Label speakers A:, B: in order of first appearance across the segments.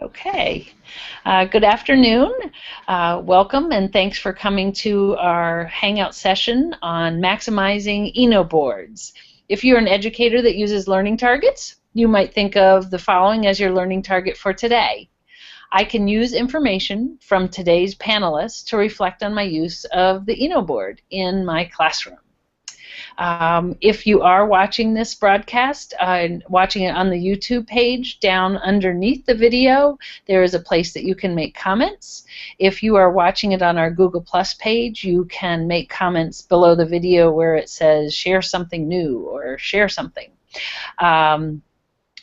A: Okay. Good afternoon. Welcome and thanks for coming to our Hangout session on maximizing Eno Boards. If you're an educator that uses learning targets, you might think of the following as your learning target for today. I can use information from today's panelists to reflect on my use of the Eno Board in my classroom. If you are watching this broadcast, watching it on the YouTube page, down underneath the video, there is a place that you can make comments. If you are watching it on our Google Plus page, you can make comments below the video where it says share something new or share something.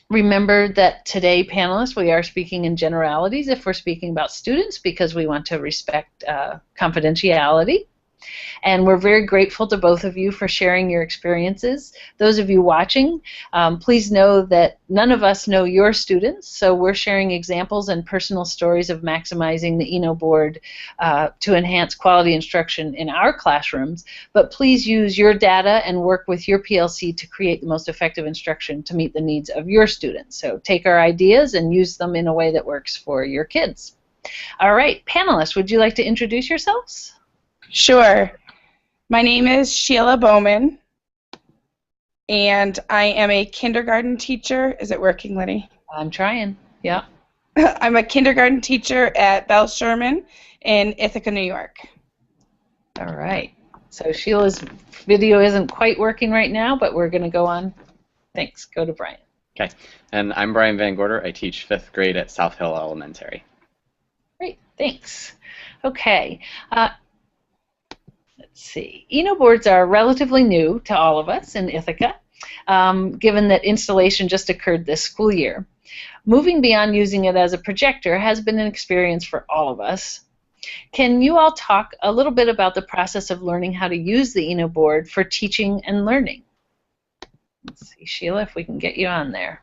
A: Remember that today, panelists, we are speaking in generalities if we're speaking about students because we want to respect confidentiality. And we're very grateful to both of you for sharing your experiences. Those of you watching, please know that none of us know your students, so we're sharing examples and personal stories of maximizing the Eno Board to enhance quality instruction in our classrooms, but please use your data and work with your PLC to create the most effective instruction to meet the needs of your students. So take our ideas and use them in a way that works for your kids. All right, panelists, would you like to introduce yourselves?
B: Sure. My name is Sheila Bowman, and I am a kindergarten teacher. Is it working, Liddy?
A: I'm trying, yeah.
B: I'm a kindergarten teacher at Bell Sherman in Ithaca, New York.
A: All right. So Sheila's video isn't quite working right now, but we're going to go on. Thanks. Go to Brian.
C: Okay. And I'm Brian Van Gorder. I teach 5th grade at South Hill Elementary.
A: Great. Thanks. Okay. Let's see. Eno Boards are relatively new to all of us in Ithaca, given that installation just occurred this school year. Moving beyond using it as a projector has been an experience for all of us. Can you all talk a little bit about the process of learning how to use the Eno Board for teaching and learning? Let's see, Sheila, if we can get you on there.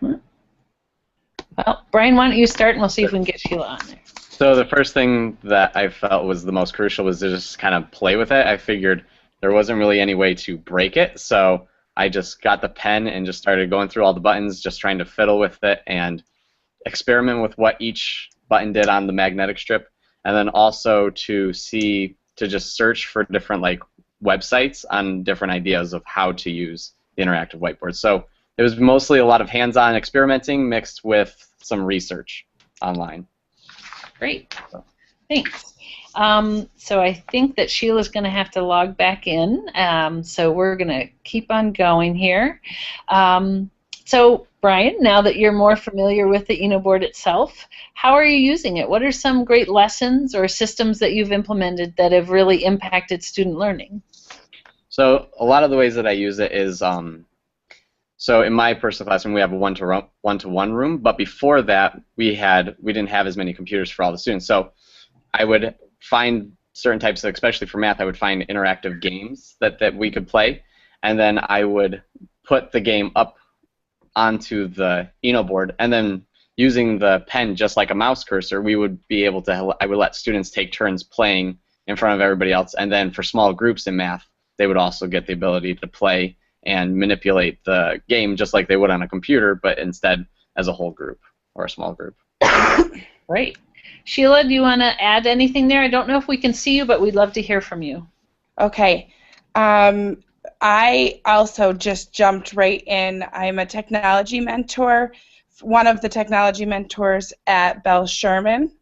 A: Well, Brian, why don't you start and we'll see if we can get Sheila on there.
C: So the first thing that I felt was the most crucial was to just kind of play with it. I figured there wasn't really any way to break it, so I just got the pen and just started going through all the buttons, just trying to fiddle with it and experiment with what each button did on the magnetic strip, and then also to just search for different websites on different ideas of how to use the interactive whiteboard. So it was mostly a lot of hands-on experimenting mixed with some research online.
A: Great. Thanks. So I think that Sheila's going to have to log back in. So we're going to keep on going here. So Brian, now that you're more familiar with the Eno Board itself, how are you using it? What are some great lessons or systems that you've implemented that have really impacted student learning?
C: So a lot of the ways that I use it is so in my personal classroom, we have a one-to-one room, but before that, we didn't have as many computers for all the students. So I would find certain types of, especially for math, I would find interactive games that we could play, and then I would put the game up onto the Eno board, and then using the pen just like a mouse cursor, we would be able to, I would let students take turns playing in front of everybody else, and then for small groups in math, they would also get the ability to play and manipulate the game just like they would on a computer, but instead as a whole group or a small group.
A: Great. Sheila, do you want to add anything there? I don't know if we can see you, but we'd love to hear from you.
B: Okay. I also just jumped right in. I'm a technology mentor, one of the technology mentors at Bell Sherman,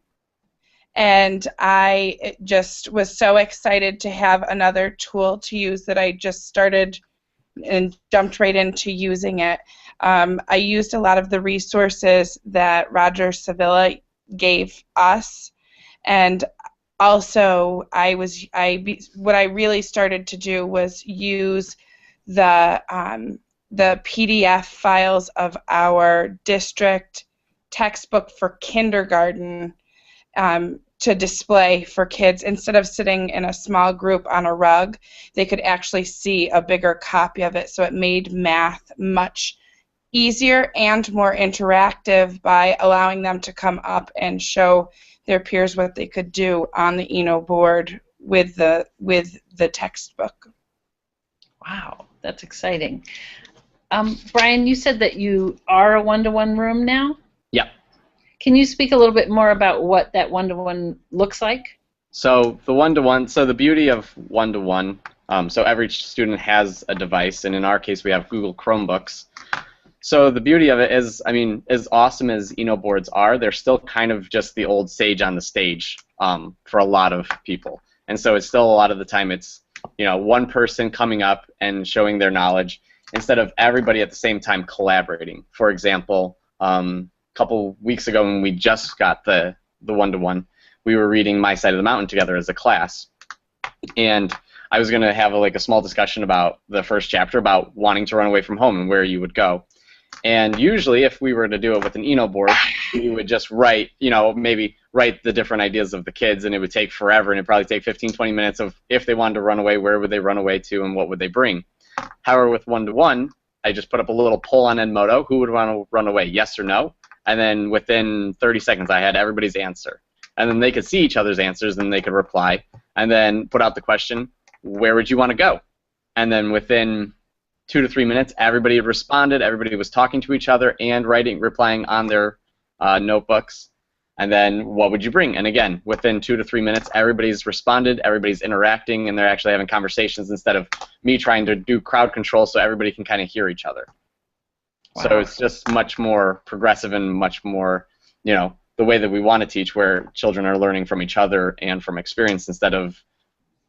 B: and I just was so excited to have another tool to use that I just started and jumped right into using it. I used a lot of the resources that Roger Sevilla gave us, and also what I really started to do was use the PDF files of our district textbook for kindergarten to display for kids. Instead of sitting in a small group on a rug, they could actually see a bigger copy of it, so it made math much easier and more interactive by allowing them to come up and show their peers what they could do on the Eno board with the textbook.
A: Wow, that's exciting. Brian, you said that you are a one-to-one room now?
C: Yep.
A: Can you speak a little bit more about what that one-to-one looks like?
C: So the one-to-one, so the beauty of one-to-one, so every student has a device, and in our case we have Google Chromebooks. So the beauty of it is, I mean, as awesome as Eno Boards are, they're still kind of just the old sage on the stage for a lot of people. And so it's still a lot of the time it's, you know, one person coming up and showing their knowledge instead of everybody at the same time collaborating. For example, a couple weeks ago when we just got the one-to-one, we were reading My Side of the Mountain together as a class. And I was going to have a small discussion about the first chapter about wanting to run away from home and where you would go. And usually, if we were to do it with an Eno board, we would just write, you know, maybe write the different ideas of the kids, and it would take forever, and it'd probably take 15, 20 minutes of if they wanted to run away, where would they run away to, and what would they bring. However, with one-to-one, I just put up a little poll on Edmodo, who would want to run away, yes or no, and then within 30 seconds, I had everybody's answer. And then they could see each other's answers, and they could reply, and then put out the question, where would you want to go? And then within 2 to 3 minutes, everybody had responded, everybody was talking to each other and replying on their notebooks. And then what would you bring? And again, within 2 to 3 minutes, everybody's responded, everybody's interacting, and they're actually having conversations instead of me trying to do crowd control so everybody can kind of hear each other. Wow. So it's just much more progressive and much more, you know, the way that we want to teach, where children are learning from each other and from experience instead of,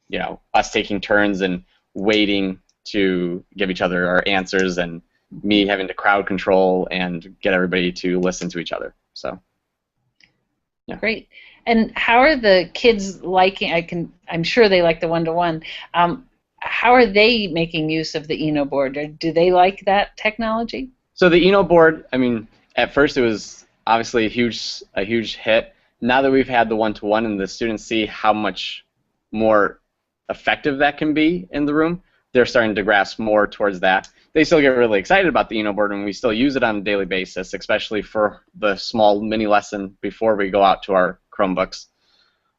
C: you know, us taking turns and waiting to give each other our answers and me having to crowd control and get everybody to listen to each other. So, yeah.
A: Great. And how are the kids liking? I'm sure they like the one-to-one. How are they making use of the Eno board? Or do they like that technology?
C: So the Eno board, I mean, at first it was obviously a huge hit. Now that we've had the one-to-one and the students see how much more effective that can be in the room, they're starting to grasp more towards that. They still get really excited about the Eno board, and we still use it on a daily basis, especially for the small mini lesson before we go out to our Chromebooks.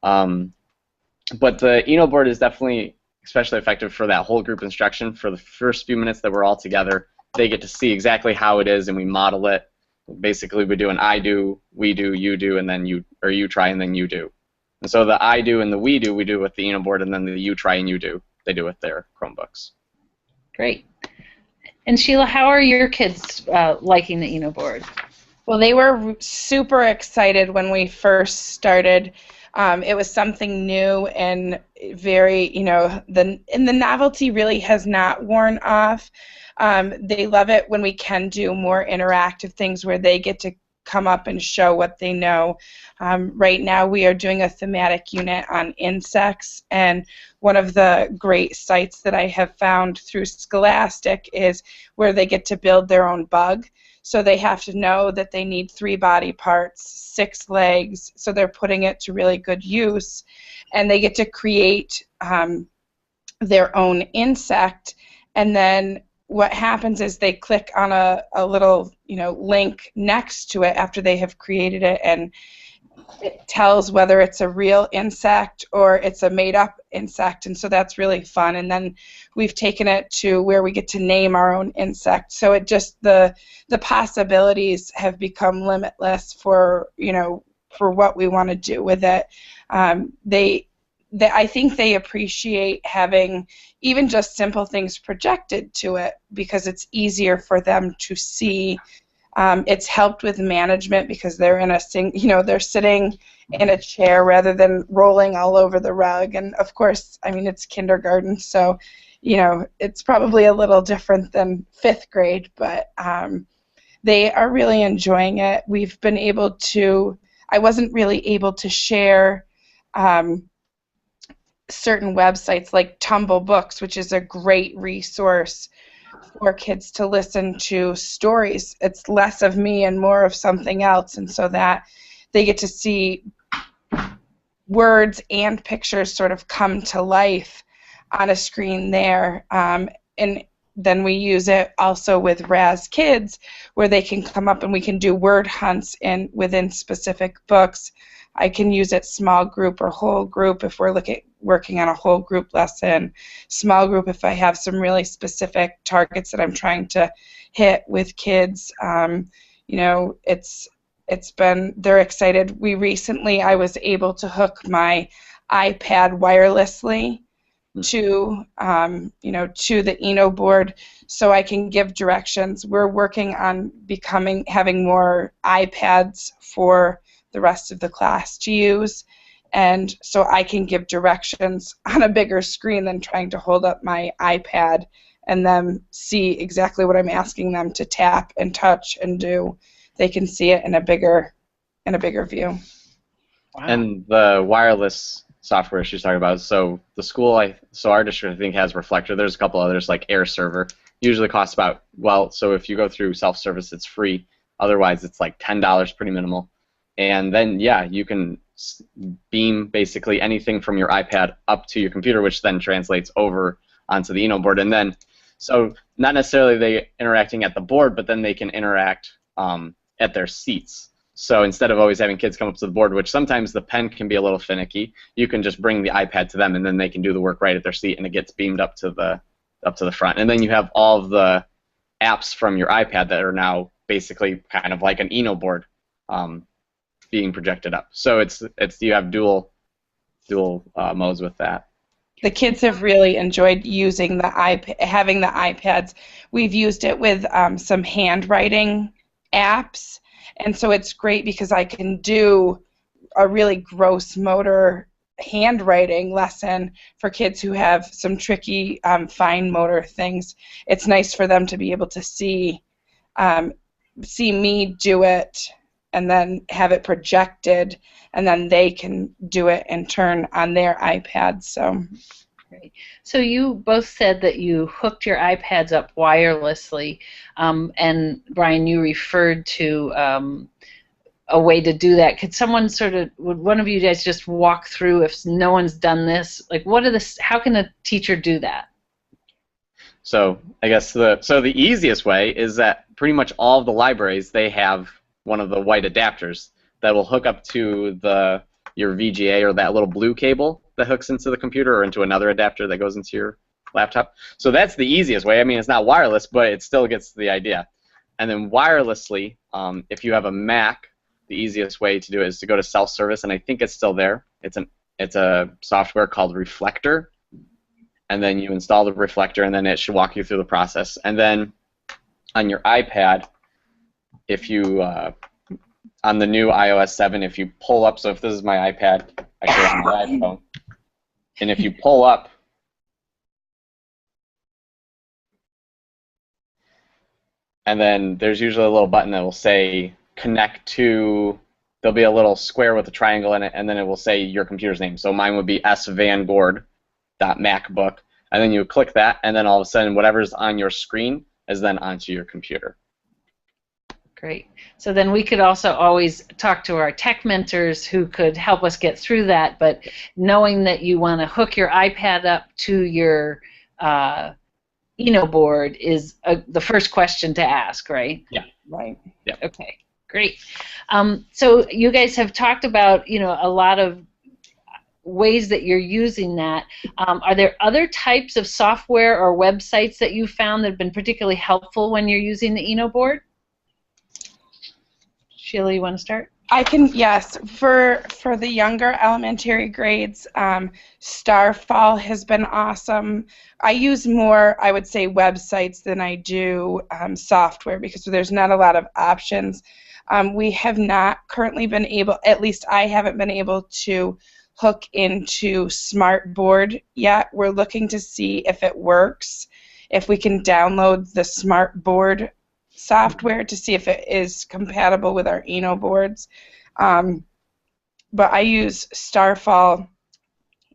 C: But the Eno board is definitely especially effective for that whole group instruction. For the first few minutes that we're all together, they get to see exactly how it is, and we model it. Basically, we do an I do, we do, you do, and then you try, and then you do. And so the I do and the we do with the Eno board, and then the you try and you do, they do with their Chromebooks.
A: Great. And Sheila, how are your kids liking the Eno board?
B: Well, they were super excited when we first started. It was something new and very, you know, the novelty really has not worn off. They love it when we can do more interactive things where they get to come up and show what they know. Right now we are doing a thematic unit on insects, and one of the great sites that I have found through Scholastic is where they get to build their own bug. So they have to know that they need 3 body parts, 6 legs, so they're putting it to really good use, and they get to create their own insect, and then what happens is they click on a little, you know, link next to it after they have created it, and it tells whether it's a real insect or it's a made-up insect, and so that's really fun. And then we've taken it to where we get to name our own insect. So it just the possibilities have become limitless for, you know, for what we want to do with it. I think they appreciate having even just simple things projected to it because it's easier for them to see. It's helped with management because they're in they're sitting in a chair rather than rolling all over the rug. And of course, I mean, it's kindergarten, so you know it's probably a little different than 5th grade, but they are really enjoying it. We've been able to. I wasn't really able to share certain websites like Tumble Books, which is a great resource for kids to listen to stories. It's less of me and more of something else, and so that they get to see words and pictures sort of come to life on a screen there. And then we use it also with Raz Kids, where they can come up and we can do word hunts within specific books. I can use it small group or whole group if we're working on a whole group lesson. Small group if I have some really specific targets that I'm trying to hit with kids. You know, it's they're excited. I was able to hook my iPad wirelessly to to the Eno board, so I can give directions. We're working on having more iPads for the rest of the class to use, and so I can give directions on a bigger screen than trying to hold up my iPad and then see exactly what I'm asking them to tap and touch and do. They can see it in a bigger view.
A: Wow.
C: And the wireless software she's talking about, so the school, so our district I think has Reflector. There's a couple others like Air Server. Usually costs about, so if you go through self-service it's free. Otherwise it's like $10, pretty minimal. And then you can beam basically anything from your iPad up to your computer, which then translates over onto the Eno board. And then, so not necessarily they interacting at the board, but then they can interact at their seats. So instead of always having kids come up to the board, which sometimes the pen can be a little finicky, you can just bring the iPad to them, and then they can do the work right at their seat, and it gets beamed up to the front. And then you have all of the apps from your iPad that are now basically kind of like an Eno board being projected up. So it's you have dual modes with that.
B: The kids have really enjoyed using having the iPads. We've used it with some handwriting apps, and so it's great because I can do a really gross motor handwriting lesson for kids who have some tricky fine motor things. It's nice for them to be able to see me do it and then have it projected, and then they can do it in turn on their iPads. So.
A: Great. So you both said that you hooked your iPads up wirelessly, and Brian, you referred to a way to do that. Could one of you guys just walk through, if no one's done this, like how can a teacher do that?
C: So I guess the easiest way is that pretty much all of the libraries, they have one of the white adapters that will hook up to your VGA, or that little blue cable that hooks into the computer, or into another adapter that goes into your laptop. So that's the easiest way. I mean, it's not wireless, but it still gets the idea. And then wirelessly, if you have a Mac, the easiest way to do it is to go to self-service, and I think it's still there. It's a software called Reflector, and then you install the Reflector, and then it should walk you through the process. And then on your iPad, if you on the new iOS 7, if you pull up, so if this is my iPad, actually on my iPhone, and if you pull up, and then there's usually a little button that will say connect to, there'll be a little square with a triangle in it, and then it will say your computer's name. So mine would be svangord.macbook, and then you click that, and then all of a sudden whatever's on your screen is then onto your computer.
A: Great. So then we could also always talk to our tech mentors who could help us get through that, but knowing that you want to hook your iPad up to your Eno board is the first question to ask, right?
C: Yeah.
B: Right.
C: Yeah.
A: Okay. Great. So you guys have talked about, a lot of ways that you're using that. Are there other types of software or websites that you found that have been particularly helpful when you're using the Eno board? Sheila, you want to start?
B: I can, yes. For the younger elementary grades, Starfall has been awesome. I use more, I would say, websites than I do software, because there's not a lot of options. We have not currently been able, at least I haven't been able to hook into Smartboard yet. We're looking to see if it works, if we can download the Smartboard software to see if it is compatible with our Eno boards. But I use Starfall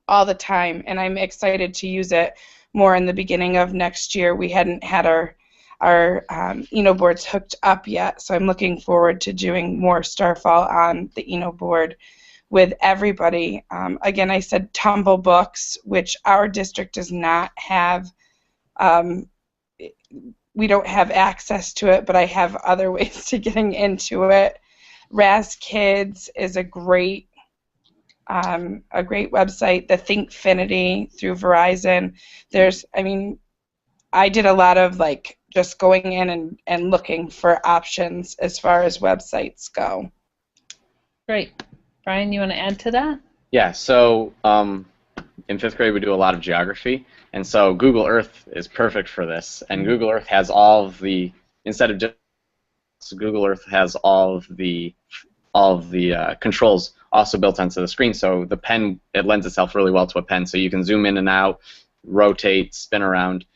B: all the time, and I'm excited to use it more in the beginning of next year. We hadn't had our Eno boards hooked up yet, so I'm looking forward to doing more Starfall on the Eno board with everybody. Again, I said Tumble Books, which our district does not have. We don't have access to it, but I have other ways to getting into it. Raz Kids is a great website. The Thinkfinity through Verizon. I did a lot of just going in and looking for options as far as websites go.
A: Great. Brian, you want to add to that?
C: Yeah, so in 5th grade we do a lot of geography, and so Google Earth is perfect for this. And Google Earth has all of the, instead of just Google Earth has all of the controls also built onto the screen. So the pen, it lends itself really well to a pen. So you can zoom in and out, rotate, spin around,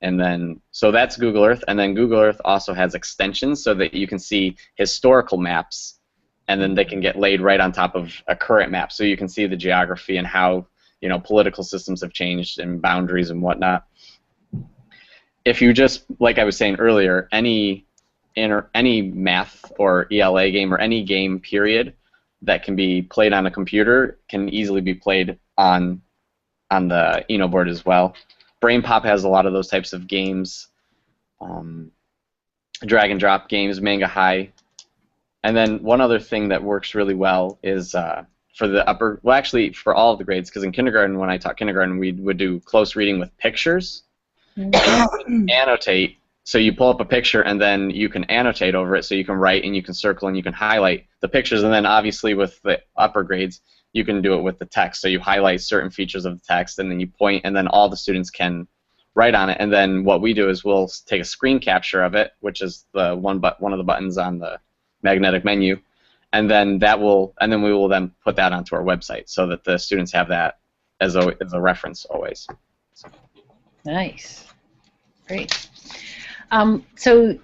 C: and then so that's Google Earth. And then Google Earth also has extensions so that you can see historical maps, and then they can get laid right on top of a current map, so you can see the geography and how political systems have changed and boundaries and whatnot. If you just, like I was saying earlier, any math or ELA game or any game period that can be played on a computer can easily be played on the Eno board as well. Brain Pop has a lot of those types of games, drag and drop games, Manga High. And then one other thing that works really well is for the upper, well actually for all of the grades, because in kindergarten, when I taught kindergarten, we would do close reading with pictures. And annotate, so you pull up a picture and then you can annotate over it, so you can write and you can circle and you can highlight the pictures. And then obviously with the upper grades, you can do it with the text, so you highlight certain features of the text and then you point, and then all the students can write on it. And then what we do is we'll take a screen capture of it, which is the one of the buttons on the magnetic menu, and then we will then put that onto our website so that the students have that as a reference always.
A: Nice. Great. So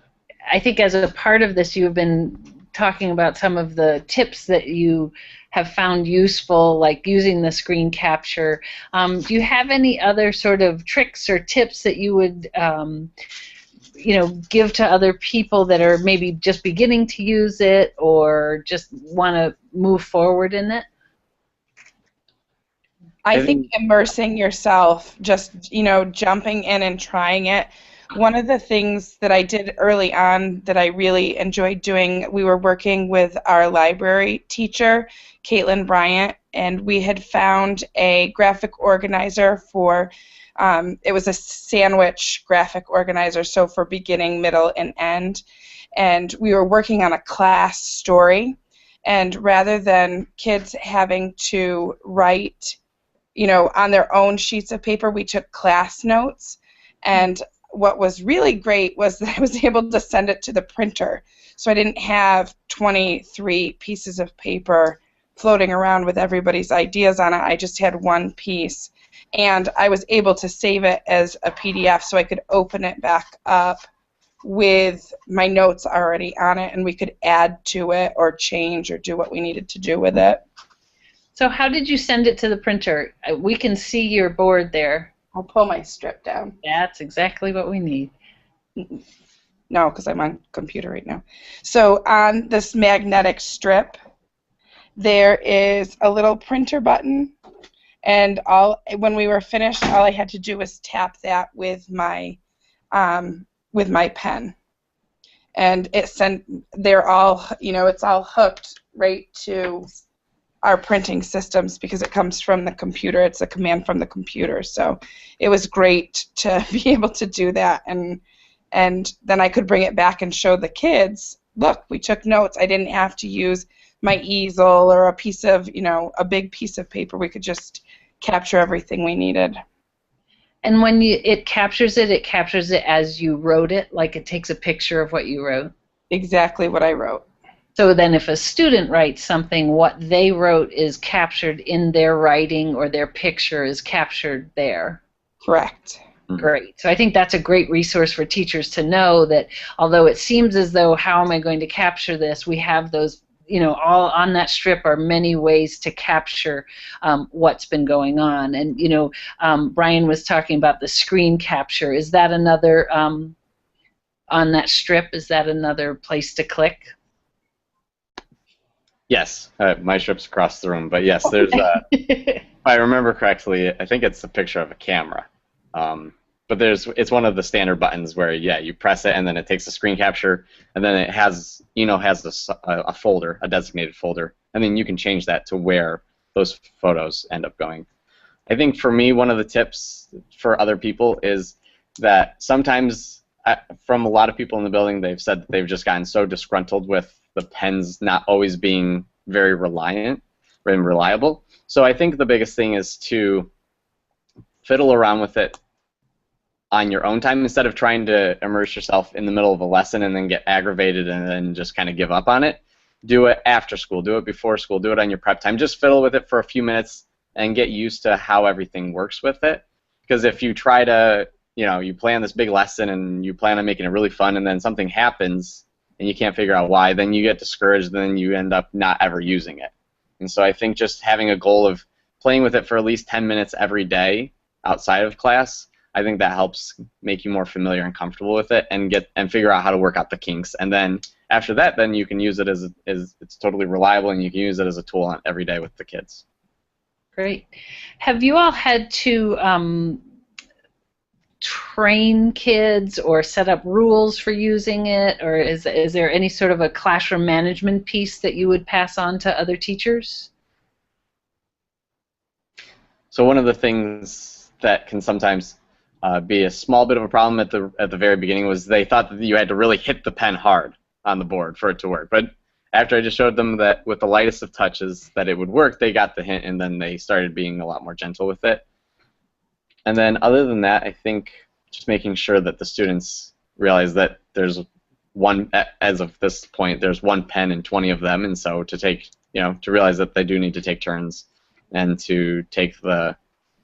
A: I think as a part of this, you've been talking about some of the tips that you have found useful, like using the screen capture. Do you have any other sort of tricks or tips that you would give to other people that are maybe just beginning to use it or just want to move forward in it?
B: I think immersing yourself, just jumping in and trying it. One of the things that I did early on that I really enjoyed doing, we were working with our library teacher, Caitlin Bryant, and we had found a graphic organizer for, it was a sandwich graphic organizer, so for beginning, middle, and end. And we were working on a class story, and rather than kids having to write on their own sheets of paper, we took class notes. And what was really great was that I was able to send it to the printer. So I didn't have 23 pieces of paper floating around with everybody's ideas on it. I just had one piece. And I was able to save it as a PDF so I could open it back up with my notes already on it, and we could add to it or change or do what we needed to do with it.
A: So how did you send it to the printer? We can see your board there.
B: I'll pull my strip down.
A: That's exactly what we need.
B: No, because I'm on computer right now. So on this magnetic strip, there is a little printer button, and when we were finished, all I had to do was tap that with my pen, and it sent. They're all, it's all hooked right to our printing systems because it comes from the computer. It's a command from the computer. So it was great to be able to do that, and then I could bring it back and show the kids, look, we took notes. I didn't have to use my easel or a piece of, a big piece of paper. We could just capture everything we needed.
A: And when it captures it as you wrote it, like it takes a picture of what you wrote?
B: Exactly what I wrote.
A: So then if a student writes something, what they wrote is captured in their writing, or their picture is captured there.
B: Correct.
A: Great. So I think that's a great resource for teachers to know that although it seems as though how am I going to capture this, we have those, all on that strip are many ways to capture what's been going on. And, Brian was talking about the screen capture. Is that another, on that strip, is that another place to click?
C: Yes, my strip's across the room, but yes, there's if I remember correctly, I think it's a picture of a camera. But it's one of the standard buttons where, yeah, you press it and then it takes a screen capture, and then it has, a folder, a designated folder, and then you can change that to where those photos end up going. I think for me, one of the tips for other people is that sometimes, from a lot of people in the building, they've said that they've just gotten so disgruntled with the pens not always being very reliant and reliable. So I think the biggest thing is to fiddle around with it on your own time instead of trying to immerse yourself in the middle of a lesson and then get aggravated and then just kind of give up on it. Do it after school, do it before school, do it on your prep time. Just fiddle with it for a few minutes and get used to how everything works with it. Because if you try to, you plan this big lesson and you plan on making it really fun and then something happens and you can't figure out why, then you get discouraged and then you end up not ever using it. And so I think just having a goal of playing with it for at least 10 minutes every day outside of class, I think that helps make you more familiar and comfortable with it and figure out how to work out the kinks. And then after that, then you can use it as it's totally reliable and you can use it as a tool every day with the kids.
A: Great. Have you all had to train kids or set up rules for using it, or is there any sort of a classroom management piece that you would pass on to other teachers?
C: So one of the things that can sometimes be a small bit of a problem at the very beginning was they thought that you had to really hit the pen hard on the board for it to work. But after I just showed them that with the lightest of touches that it would work, they got the hint and then they started being a lot more gentle with it. And then other than that, I think just making sure that the students realize that there's one, as of this point, there's one pen and 20 of them, and so to realize that they do need to take turns and to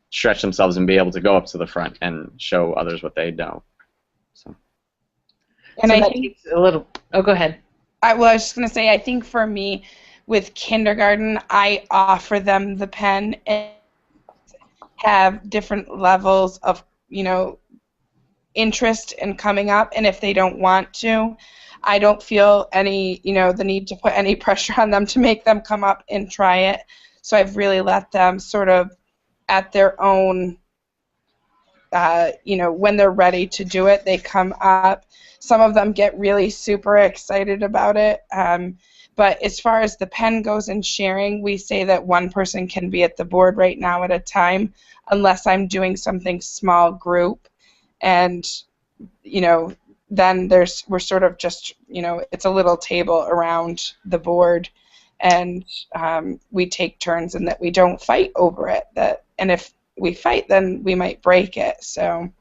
C: stretch themselves and be able to go up to the front and show others what they know.
B: And
A: so
B: I
A: that
B: think
A: takes a little. Oh, go ahead.
B: I was just going to say, I think for me, with kindergarten, I offer them the pen and have different levels of, interest in coming up. And if they don't want to, I don't feel any, the need to put any pressure on them to make them come up and try it. So I've really let them sort of at their own, when they're ready to do it, they come up. Some of them get really super excited about it. But as far as the pen goes and sharing, we say that one person can be at the board right now at a time, unless I'm doing something small group. And, then we're sort of just, it's a little table around the board, and we take turns and that we don't fight over it. And if we fight, then we might break it. So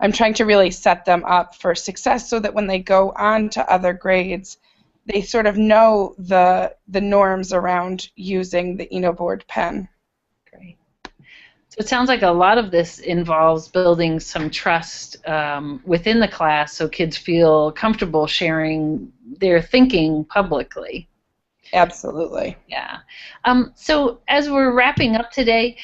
B: I'm trying to really set them up for success so that when they go on to other grades, they sort of know the norms around using the Eno Board pen.
A: Great. So it sounds like a lot of this involves building some trust within the class so kids feel comfortable sharing their thinking publicly.
B: Absolutely.
A: Yeah. So as we're wrapping up today,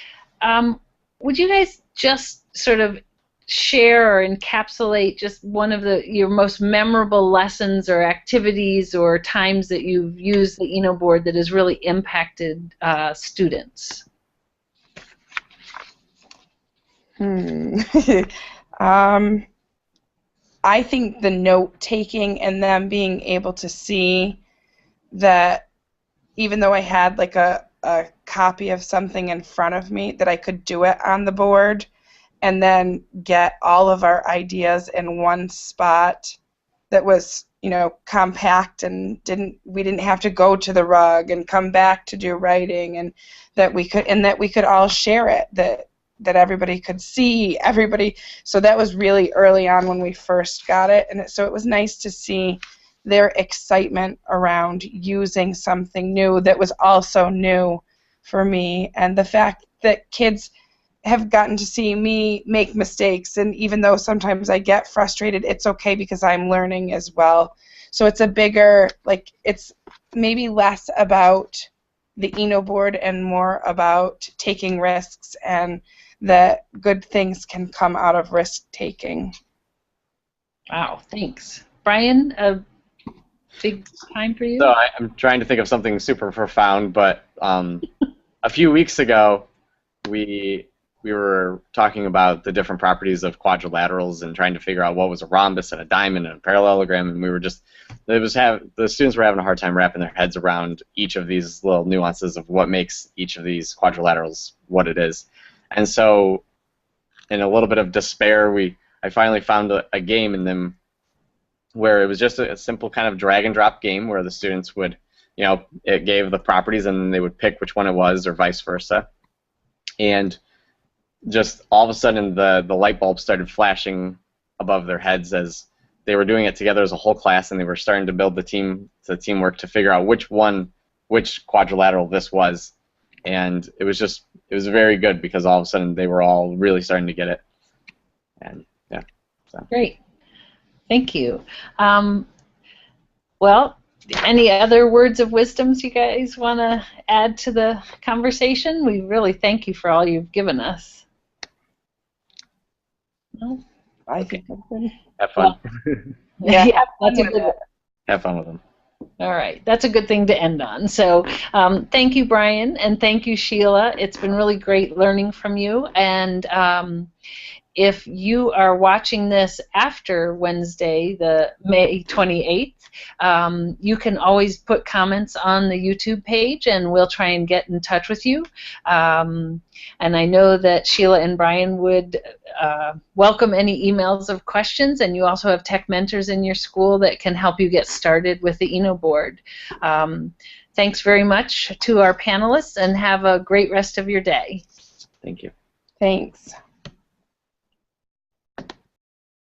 A: would you guys just sort of share or encapsulate just one of your most memorable lessons or activities or times that you've used the Eno Board that has really impacted students?
B: I think the note-taking and them being able to see that even though I had like a copy of something in front of me, that I could do it on the board and then get all of our ideas in one spot that was, compact and we didn't have to go to the rug and come back to do writing, and that we could all share it, that everybody could see everybody. So that was really early on when we first got it, and so it was nice to see their excitement around using something new that was also new for me, and the fact that kids have gotten to see me make mistakes, and even though sometimes I get frustrated, it's okay because I'm learning as well. So it's a bigger, it's maybe less about the Eno Board and more about taking risks, and that good things can come out of risk-taking.
A: Wow, thanks. Brian, a big time for you?
C: So I'm trying to think of something super profound, but a few weeks ago we were talking about the different properties of quadrilaterals and trying to figure out what was a rhombus and a diamond and a parallelogram, and we were just the students were having a hard time wrapping their heads around each of these little nuances of what makes each of these quadrilaterals what it is. And so in a little bit of despair, I finally found a game in them where it was just a simple kind of drag and drop game where the students would you know, it gave the properties, and then they would pick which one it was, or vice versa. And just all of a sudden, the light bulb started flashing above their heads as they were doing it together as a whole class, and they were starting to build the teamwork to figure out which quadrilateral this was. And it was very good, because all of a sudden they were all really starting to get it. And yeah. So.
A: Great. Thank you. Well, any other words of wisdoms you guys want to add to the conversation? We really thank you for all you've given us. No?
B: I think I'm good.
C: Have fun.
A: Yeah, that's a good.
C: Have fun with them.
A: All right, that's a good thing to end on. So thank you, Brian, and thank you, Sheila. It's been really great learning from you. And if you are watching this after Wednesday, the May 28th, you can always put comments on the YouTube page, and we'll try and get in touch with you. And I know that Sheila and Brian would welcome any emails of questions, and you also have tech mentors in your school that can help you get started with the Eno board. Thanks very much to our panelists, and have a great rest of your day.
C: Thank you.
B: Thanks.